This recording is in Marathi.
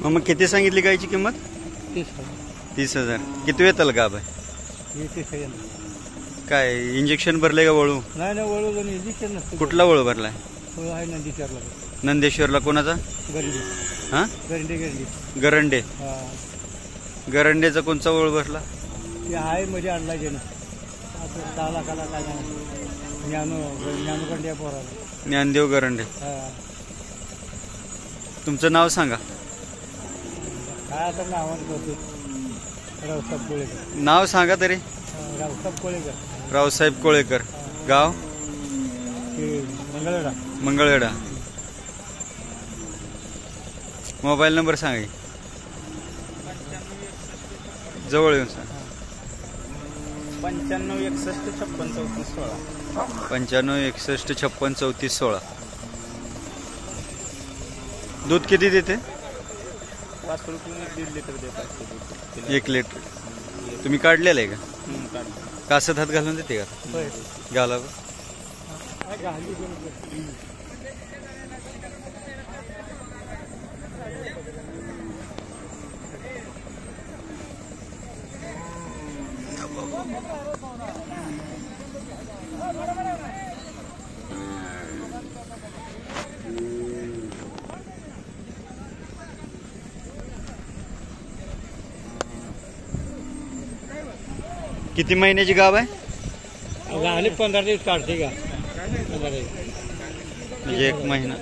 मग किती सांगितली गायची किंमत? 30,000. किती वेताल गाब आहे? काय इंजेक्शन भरले का वळू? नाही नाही, वळू इंजेक्शन नसतं. कुठला वळू भरलाय? आहे नंदीश्वरला. नंदेश्वरला कोणाचा? गरंडे. हा, गरंडे. गरंडेचा कोणचा वळू भरला? ते आहे मध्ये आणला गेलं. आता 10 लाखाला काय ज्ञानू गंड्या पोराला. ज्ञानदेव गरंडे. तुमचं नाव सांगा. काय आता नावानं करतो? रावसाहेब कोळेकर. नाव सांगा तरी. रावसाहेब कोळेकर. रावसाहेब कोळेकर. गाव? मंगळवेढा. मंगळवेढा. मोबाईल नंबर सांगा. जवळ येऊन सांगा. 95 61 56 34 16. 95 61 56 34 16. दूध किती देते? 5 रुपये 1.5 लिटर देतात. 1 लिटर. तुम्ही काढलेलं आहे का? कासत हात घालून देते का? घाला. किती महिन्याची गाव आहे? आणि 15 दिवस काढते का? म्हणजे 1 महिना.